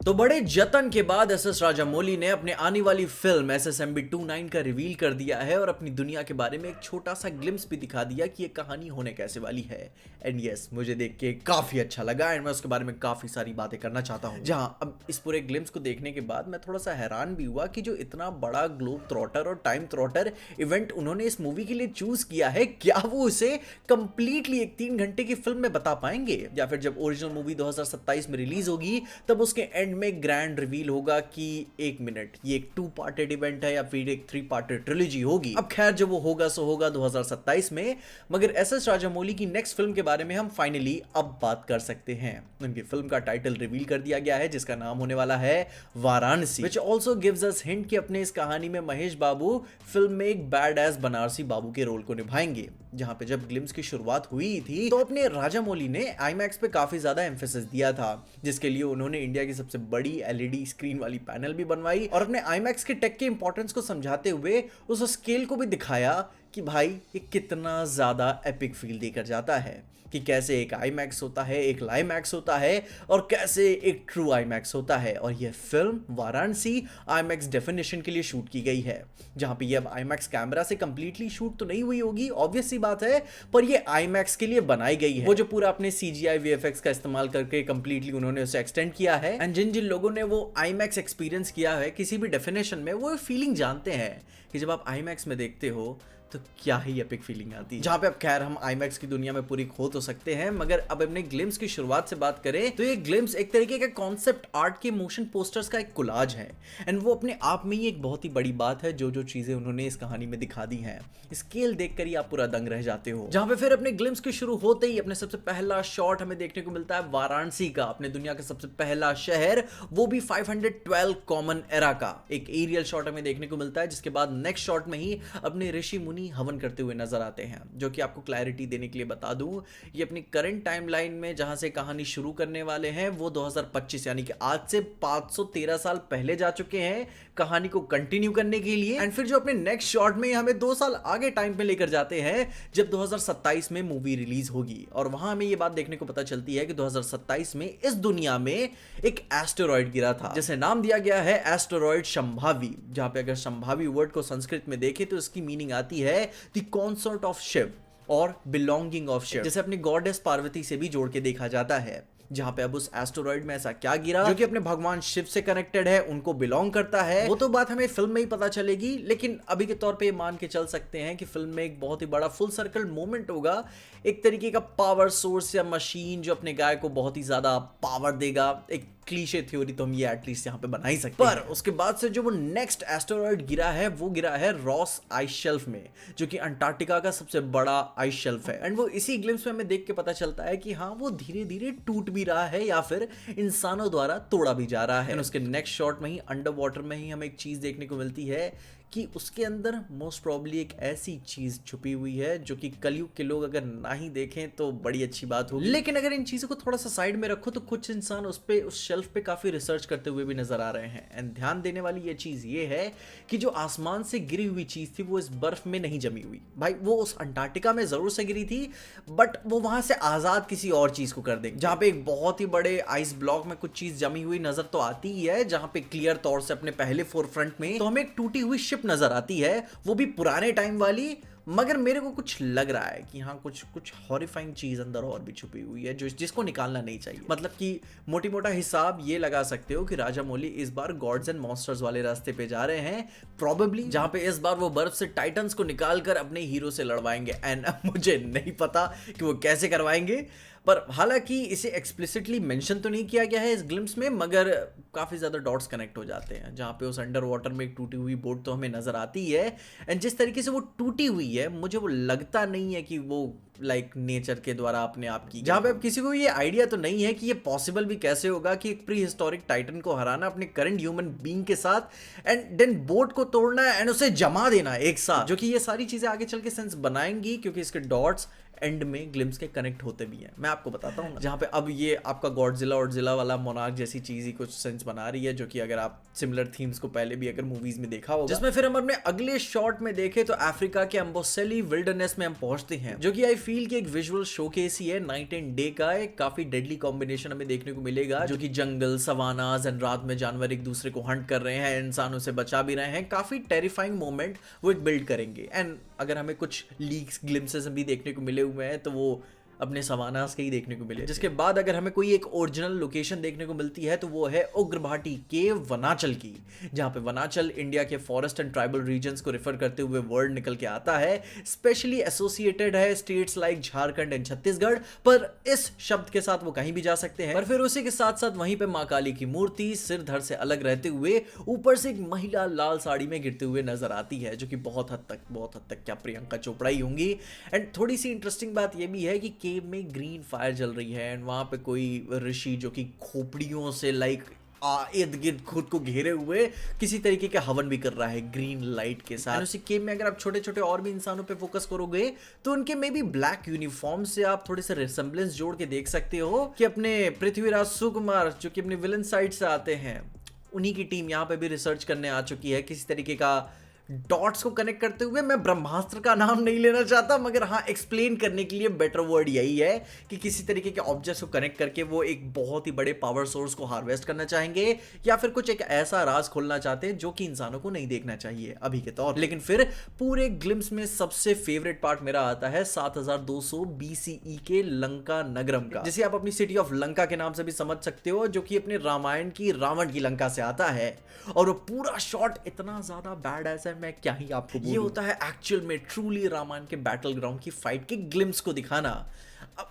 तो बड़े जतन के बाद एस.एस. राजामौली ने अपने आने वाली फिल्म एसएसएमबी 29 का रिवील कर दिया है और अपनी दुनिया के बारे में एक छोटा सा ग्लिम्स भी दिखा दिया कि ये कहानी होने कैसे वाली है। एंड यस, मुझे देख के काफी अच्छा लगा एंड मैं उसके बारे में काफी सारी बातें करना चाहता हूँ। जहां अब इस पूरे ग्लिम्स को देखने के बाद मैं थोड़ा सा हैरान भी हुआ कि जो इतना बड़ा ग्लोब थ्रॉटर और टाइम थ्रॉटर इवेंट उन्होंने इस मूवी के लिए चूज किया है, क्या वो उसे कंप्लीटली एक 3 घंटे की फिल्म में बता पाएंगे, या फिर जब ओरिजिनल मूवी 2027 में रिलीज होगी तब उसके एंड में ग्रैंड रिवील होगा कि एक मिनट ये एक 2 पार्टेड इवेंट है या फिर एक 3 पार्टेड ट्रिलॉजी होगी। अब खैर जब वो होगा सो होगा 2027 में। मगर एस.एस. राजामौली की नेक्स्ट फिल्म के बारे में हम फाइनली अब बात कर सकते हैं। उनकी फिल्म का टाइटल रिवील कर दिया गया है जिसका नाम होने वाला है Varanasi, which also gives us hint कि अपने इस कहानी में महेश बाबू फिल्म में एक बैड एस बनारसी बाबू के रोल को निभाएंगे। जहां पे जब ग्लिम्स की शुरुआत हुई थी तो अपने राजामौली ने आईमैक्स पे काफी ज्यादा एम्फेसिस दिया था, जिसके लिए उन्होंने इंडिया की सबसे बड़ी एलईडी स्क्रीन वाली पैनल भी बनवाई और अपने आईमैक्स के टेक के इंपॉर्टेंस को समझाते हुए उस स्केल को भी दिखाया कि भाई ये कितना ज्यादा एपिक फील देकर जाता है, कि कैसे एक आईमैक्स होता है, एक लाईमैक्स होता है और कैसे एक ट्रू आईमैक्स होता है। और यह फिल्म वाराणसी आईमैक्स डेफिनेशन के लिए शूट की गई है, जहां पे ये अब आईमैक्स कैमरा से कंप्लीटली शूट तो नहीं हुई होगी, ऑब्वियस सी बात है, पर ये आईमैक्स के लिए बनाई गई है। वो जो पूरा अपने सीजीआई वीएफएक्स का इस्तेमाल करके कंप्लीटली उन्होंने उसे एक्सटेंड किया है। एंड जिन जिन लोगों ने वो आईमैक्स एक्सपीरियंस किया है किसी भी डेफिनेशन में, वो फीलिंग जानते हैं कि जब आप आईमैक्स में देखते हो तो क्या ही एपिक फीलिंग आती है। जहां पे अब खैर हम आईमैक्स की दुनिया में पूरी खो तो सकते हैं, मगर अब अपने ग्लिम्स की शुरुआत से बात करें तो ये ग्लिम्स एक तरीके का कॉन्सेप्ट आर्ट के मोशन पोस्टर्स का एक कोलाज है। एंड वो अपने आप में ही एक बहुत ही बड़ी बात है। जो जो चीजें उन्होंने इस कहानी में दिखा दी हैं, स्केल देखकर ही आप पूरा दंग रह जाते हो। जहां पे फिर अपने ग्लिम्स के शुरू होते ही अपने सबसे पहला शॉट हमें देखने को मिलता है वाराणसी का, अपने दुनिया का सबसे पहला शहर, वो भी 512 कॉमन एरा का। एक एरियल शॉट हमें देखने को मिलता है, जिसके बाद नेक्स्ट शॉट में ही अपने ऋषि मुनि हवन करते हुए नजर आते हैं। जो कि आपको क्लैरिटी देने के लिए बता दूं, ये अपनी करंट टाइमलाइन में जहां से कहानी शुरू करने वाले हैं वो 2025 यानी कि आज से 513 साल पहले जा चुके हैं कहानी को कंटिन्यू करने के लिए। एंड फिर जो अपने नेक्स्ट शॉट में हमें 2 साल आगे टाइम पे लेकर जाते हैं जब 2027 में मूवी रिलीज होगी। और वहां हमें ये बात देखने को पता चलती है कि 2027 में इस दुनिया में एक एस्टेरॉयड गिरा था, जिसे नाम दिया गया है एस्टेरॉयड संभावी। जहां पे अगर संभावी वर्ड को संस्कृत में देखें तो इसकी मीनिंग आती है द कॉन्सर्ट ऑफ शिव और बिलोंगिंग ऑफ शिव, जैसे अपनी गॉडेस पार्वती से भी जोड़ के देखा जाता है। जहां पे अब उस एस्टेरॉयड में ऐसा क्या गिरा जो कि अपने भगवान शिव से कनेक्टेड है, उनको बिलोंग करता है, वो तो बात हमें फिल्म में ही पता चलेगी। लेकिन अभी के तौर पे मान के चल सकते हैं कि फिल्म में एक बहुत ही बड़ा फुल सर्कल मोमेंट होगा, एक तरीके का पावर सोर्स या मशीन जो अपने गाय को बहुत ही ज्यादा पावर देगा। एक क्लीशे थ्योरी तो हम ये एटलीस्ट यहाँ पे बना ही सकते हैं। पर उसके बाद से जो वो नेक्स्ट एस्टेरॉयड गिरा है वो गिरा है रॉस आइस शेल्फ में, जो कि अंटार्कटिका का सबसे बड़ा आइस शेल्फ है। एंड वो इसी ग्लिम्स में हमें देख के पता चलता है कि हाँ, वो धीरे धीरे टूट भी रहा है या फिर इंसानों द्वारा तोड़ा भी जा रहा है। उसके नेक्स्ट शॉट में ही अंडर वाटर में ही हमें एक चीज देखने को मिलती है कि उसके अंदर मोस्ट प्रॉब्ली एक ऐसी चीज छुपी हुई है जो कि कलयुग के लोग अगर ना ही देखें तो बड़ी अच्छी बात होगी। लेकिन अगर इन चीजों को थोड़ा सा साइड में रखो तो कुछ इंसान उस शेल्फ पे काफी रिसर्च करते हुए भी नजर आ रहे हैं। एंड ध्यान देने वाली ये चीज ये है कि जो आसमान से गिरी हुई चीज थी वो इस बर्फ में नहीं जमी हुई। भाई वो उस अंटार्कटिका में जरूर से गिरी थी, बट वो वहां से आजाद किसी और चीज को कर देंगे। जहां पे एक बहुत ही बड़े आइस ब्लॉक में कुछ चीज जमी हुई नजर तो आती ही है, जहां पे क्लियर तौर से अपने पहले फोरफ्रंट में तो हमें एक टूटी हुई शिप नजर आती है, वो भी पुराने टाइम वाली। मगर मेरे को कुछ लग रहा है कि हाँ, कुछ हॉरिफाइंग चीज अंदर और भी छुपी हुई है जिसको निकालना नहीं चाहिए। मतलब कि मोटी मोटा हिसाब ये लगा सकते हो कि राजामौली इस बार गॉड्स एंड मॉन्स्टर्स वाले रास्ते पे जा रहे हैं प्रॉबेबली, जहां पे इस बार वो बर्फ से टाइटन्स को निकालकर अपने हीरो से लड़वाएंगे। एंड मुझे नहीं पता कि वो कैसे करवाएंगे, पर हालांकि इसे एक्सप्लिसिटली मेंशन तो नहीं किया गया है इस ग्लिम्स में, मगर काफी ज्यादा डॉट्स कनेक्ट हो जाते हैं। जहां पे उस अंडर वाटर में एक टूटी हुई बोट तो हमें नजर आती है। एंड जिस तरीके से वो टूटी हुई है मुझे वो लगता नहीं है कि वो लाइक नेचर के द्वारा अपने आप की, जहां पे अब किसी को ये आइडिया तो नहीं है कि ये पॉसिबल भी कैसे होगा कि एक प्री हिस्टोरिक टाइटन को हराना अपने करंट ह्यूमन बीइंग के साथ एंड देन बोट को तोड़ना एंड उसे जमा देना एक साथ, जो कि ये सारी चीजें आगे चल के सेंस बनाएंगी क्योंकि इसके डॉट्स एंड में ग्लिम्स के कनेक्ट होते भी हैं। मैं आपको बताता हूँ जहाँ पे अब ये आपका गॉडजिला और जिला वाला मोनार्क जैसी चीज ही कुछ सेंस बना रही है, जो कि अगर आप सिमिलर थीम्स को पहले भी अगर मूवीज में देखा होगा। जिसमें फिर हम अपने अगले शॉट में देखें तो अफ्रीका के अम्बोसेली विल्डरनेस में हम पहुंचते हैं, जो कि आई फील कि एक विजुअल शोकेस ही है। नाइट एंड डे का एक काफी डेडली कॉम्बिनेशन हमें देखने को मिलेगा, जो कि जंगल, सवानास एंड रात में जानवर एक दूसरे को हंट कर रहे हैं, इंसानों से बचा भी रहे हैं। काफी टेरिफाइंग मोमेंट वो एक बिल्ड करेंगे। एंड अगर हमें कुछ लीक्स ग्लिम्सेस भी देखने को मिले हुए हैं तो वो अपने सवानास के ही देखने को मिले। जिसके बाद अगर हमें कोई एक ओरिजिनल लोकेशन देखने को मिलती है तो वो है उग्रभाटी केव वनाचल की, जहां पे वनाचल इंडिया के फॉरेस्ट एंड ट्राइबल रीजन्स को रेफर करते हुए वर्ड निकल के आता है। स्पेशली एसोसिएटेड है states like Jharkhand and Chhattisgarh, पर इस शब्द के साथ वो कहीं भी जा सकते हैं। पर फिर उसी के साथ साथ वहीं पे मां काली की मूर्ति सिर धड़ से अलग रहते हुए ऊपर से एक महिला लाल साड़ी में गिरते हुए नजर आती है, जो कि बहुत हद तक क्या प्रियंका चोपड़ा ही होंगी। एंड थोड़ी सी इंटरेस्टिंग बात यह भी है कि केव में ग्रीन फायर जल रही है एंड वहां पे कोई ऋषि जो कि खोपड़ियों से लाइक इर्द गिर्द खुद को घेरे हुए किसी तरीके का हवन भी कर रहा है ग्रीन लाइट के साथ। उसी केव में अगर आप छोटे छोटे और भी इंसानों पे फोकस करोगे तो उनके में भी ब्लैक यूनिफॉर्म से आप थोड़े से रिसेम्बलेंस जोड़ के देख सकते हो कि अपने पृथ्वीराज सुकुमार जो कि अपने विलन साइड से आते हैं, उन्हीं की टीम यहाँ पे भी रिसर्च करने आ चुकी है किसी तरीके का डॉट्स को कनेक्ट करते हुए। मैं ब्रह्मास्त्र का नाम नहीं लेना चाहता, मगर हाँ एक्सप्लेन करने के लिए बेटर वर्ड यही है कि किसी तरीके के ऑब्जेक्ट्स को कनेक्ट करके वो एक बहुत ही बड़े पावर सोर्स को हार्वेस्ट करना चाहेंगे, या फिर कुछ एक ऐसा राज खोलना चाहते हैं जो कि इंसानों को नहीं देखना चाहिए अभी के तौर। लेकिन फिर पूरे ग्लिम्स में सबसे फेवरेट पार्ट मेरा आता है 7200 BCE के लंका नगरम का, जिसे आप अपनी सिटी ऑफ लंका के नाम से भी समझ सकते हो, जो कि अपने रामायण की रावण की लंका से आता है। और वो पूरा शॉट इतना ज्यादा बैड है, मैं क्या ही आपको बोलूं। ये होता है एक्चुअल में ट्रूली रामायण के बैटल ग्राउंड की फाइट के ग्लिम्स को दिखाना।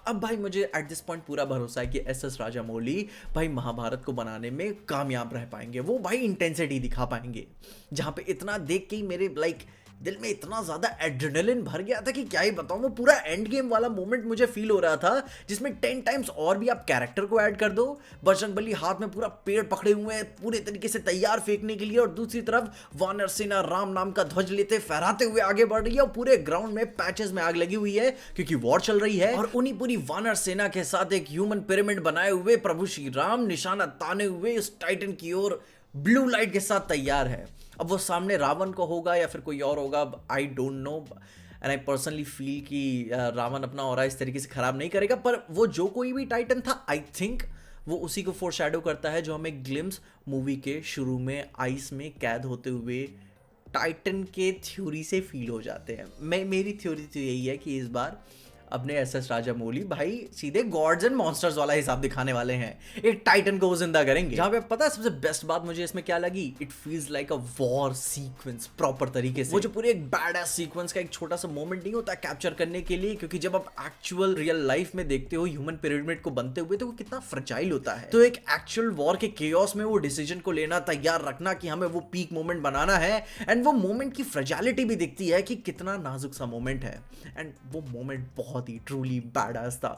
अब भाई मुझे एट दिस पॉइंट पूरा भरोसा है कि एस राजामौली भाई महाभारत को बनाने में कामयाब रह पाएंगे। वो भाई इंटेंसिटी दिखा पाएंगे, जहां पे इतना देख के ही मेरे दिल में इतना ज्यादा एड्रेनलिन भर गया था कि क्या ही बताऊं। वो पूरा एंड गेम वाला मोमेंट मुझे फील हो रहा था, जिसमें 10 टाइम्स और भी आप कैरेक्टर को ऐड कर दो। बजरंगबली हाथ में पूरा पेड़ पकड़े हुए हैं पूरे तरीके से तैयार फेंकने के लिए, और दूसरी तरफ वानर सेना राम नाम का ध्वज लेते फहराते हुए आगे बढ़ रही है, और पूरे ग्राउंड में पैचेस में आग लगी हुई है क्योंकि वॉर चल रही है। और उन्हीं पूरी वानर सेना के साथ एक ह्यूमन पिरामिड बनाए हुए प्रभु श्री राम निशाना ताने हुए इस टाइटन की ओर ब्लू लाइट के साथ तैयार है। अब वो सामने रावण को होगा या फिर कोई और होगा, I don't know. And I personally feel कि रावण अपना ऑरा इस तरीके से खराब नहीं करेगा, पर वो जो कोई भी टाइटन था आई थिंक वो उसी को फोरशैडो करता है जो हमें ग्लिम्स मूवी के शुरू में आइस में कैद होते हुए टाइटन के थ्योरी से फील हो जाते हैं। मेरी थ्योरी तो यही है कि इस बार अपने एस राजामौली भाई सीधे गॉड्स एंड मॉन्स्टर्स वाला हिसाब दिखाने वाले हैं, एक टाइटन को जिंदा करेंगे। जहां पे पता है सबसे बेस्ट बात मुझे इसमें क्या लगी, it feels like a war sequence proper तरीके से। वो जो पूरे एक बैड एस सीक्वेंस का एक छोटा सा मोमेंट नहीं होता कैप्चर करने के लिए, क्योंकि जब आप एक्चुअल रियल लाइफ में देखते हो ह्यूमन पिरामिड को बनते हुए तो वो कितना फ्रजाइल होता है। तो एक एक्चुअल वॉर के केओस में वो डिसीजन को लेना, तैयार रखना कि हमें वो पीक मोमेंट बनाना है, एंड वो मोमेंट की फ्रजालिटी भी दिखती है कि कितना नाजुक सा मोमेंट है। एंड वो मोमेंट बहुत ही ट्रूली बैडएस था।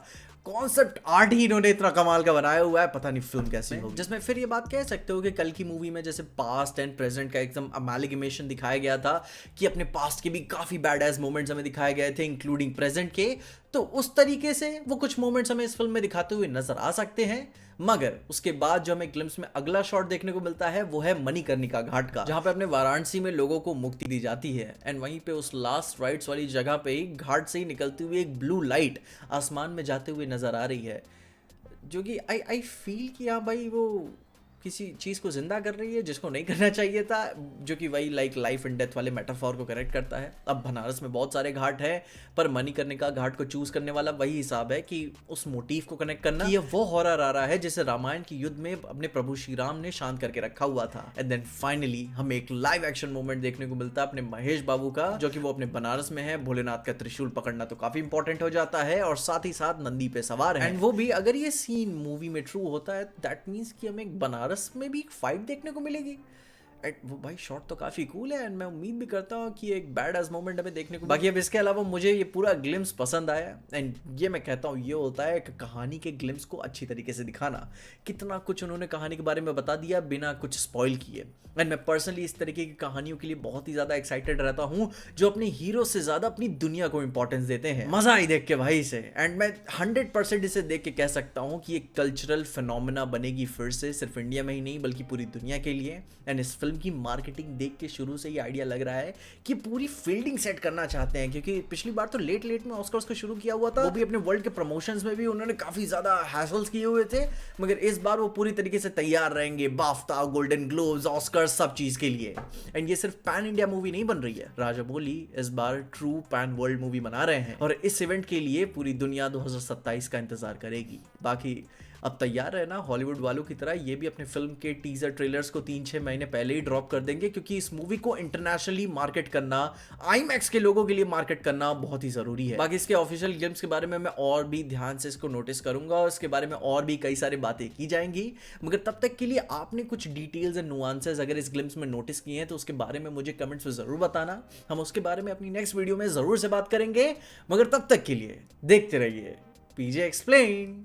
कॉन्सेप्ट आर्ट ही इन्होंने इतना कमाल का बनाया हुआ है, पता नहीं फिल्म कैसी होगी। जिसमें फिर ये बात कह सकते हो कि कल की मूवी में जैसे पास्ट एंड प्रेजेंट का एकदम अमेलिगेशन दिखाया गया था, कि अपने पास्ट के भी काफी बैडएस मोमेंट्स हमें दिखाए गए थे इंक्लूडिंग प्रेजेंट के, तो उस तरीके से वो कुछ मोमेंट्स हमें इस फिल्म में दिखाते हुए नजर आ सकते हैं। मगर उसके बाद जो हमें ग्लिम्स में अगला शॉट देखने को मिलता है वो है मणिकर्णिका घाट का, जहां पे अपने वाराणसी में लोगों को मुक्ति दी जाती है। एंड वहीं पे उस लास्ट राइड्स वाली जगह पे ही घाट से ही निकलती हुई एक ब्लू लाइट आसमान में जाते हुए नजर आ रही है, जो कि आई फील कि हाँ भाई वो किसी चीज़ को जिंदा कर रही है जिसको नहीं करना चाहिए था, जो कि वही लाइफ एंड डेथ वाले मेटाफॉर को कनेक्ट करता है। अब बनारस में बहुत सारे घाट हैं, पर मणिकर्णिका घाट को चूज करने वाला वही हिसाब है कि उस मोटिव को कनेक्ट करना कि ये वो हॉरर आ रहा है जिसे रामायण के युद्ध में अपने प्रभु श्री राम ने शांत करके रखा हुआ था। एंड देन फाइनली हमें एक लाइव एक्शन मोमेंट देखने को मिलता है अपने महेश बाबू का, जो कि वो अपने बनारस में है। भोलेनाथ का त्रिशूल पकड़ना तो काफी इंपॉर्टेंट हो जाता है, और साथ ही साथ नंदी पे सवार है। एंड वो भी अगर ये सीन मूवी में ट्रू होता है, दैट मीन्स कि हमें बनारस में भी एक फाइट देखने को मिलेगी। वो भाई शॉट तो काफी कूल है, एंड मैं उम्मीद भी करता हूँ कि एक बैड एज मोमेंट हमें देखने को। बाकी अब इसके अलावा मुझे ये पूरा ग्लिम्स पसंद आया, एंड ये मैं कहता हूँ ये होता है कि कहानी के ग्लिम्स को अच्छी तरीके से दिखाना। कितना कुछ उन्होंने कहानी के बारे में बता दिया बिना कुछ स्पॉइल किए, एंड मैं पर्सनली इस तरीके की कहानियों के लिए बहुत ही ज्यादा एक्साइटेड रहता हूँ जो अपने हीरो से ज्यादा अपनी दुनिया को इंपॉर्टेंस देते हैं। मजा आई देख के भाई से, एंड मैं 100% इसे देख के कह सकता हूँ कि एक कल्चरल फिनोमेना बनेगी फिर से, सिर्फ इंडिया में ही नहीं बल्कि पूरी दुनिया के लिए। एंड इस फिल्म की मार्केटिंग देख के शुरू से ही आइडिया लग रहा है कि पूरी फील्डिंग सेट करना चाहते हैं, क्योंकि पिछली बार तो लेट में ऑस्कर्स को शुरू किया हुआ था, वो भी अपने वर्ल्ड के प्रमोशंस में भी उन्होंने काफी ज्यादा हैसल्स किए हुए थे, मगर इस बार वो पूरी तरीके से तैयार रहेंगे बाफ्ता, गोल्डन ग्लोब्स, ऑस्कर्स, सब चीज के लिए। एंड ये सिर्फ पैन इंडिया मूवी नहीं बन रही है, राजामौली इस बार ट्रू पैन वर्ल्ड मूवी बना रहे हैं, और इस इवेंट के लिए पूरी दुनिया 2027 का इंतजार करेगी। बाकी अब तैयार है ना, हॉलीवुड वालों की तरह ये भी अपने फिल्म के टीजर ट्रेलर्स को 3-6 महीने पहले ही ड्रॉप कर देंगे, क्योंकि इस मूवी को इंटरनेशनली मार्केट करना, आईमैक्स के लोगों के लिए मार्केट करना बहुत ही जरूरी है। बाकी इसके ऑफिशियल ग्लिम्स के बारे में मैं और भी ध्यान से इसको नोटिस करूंगा, और इसके बारे में और भी कई सारी बातें की जाएंगी, मगर तब तक के लिए आपने कुछ डिटेल्स एंड नुआंसेस अगर इस ग्लिम्स में नोटिस किए हैं तो उसके बारे में मुझे कमेंट्स में जरूर बताना। हम उसके बारे में अपनी नेक्स्ट वीडियो में जरूर से बात करेंगे, मगर तब तक के लिए देखते रहिए पीजे एक्सप्लेन।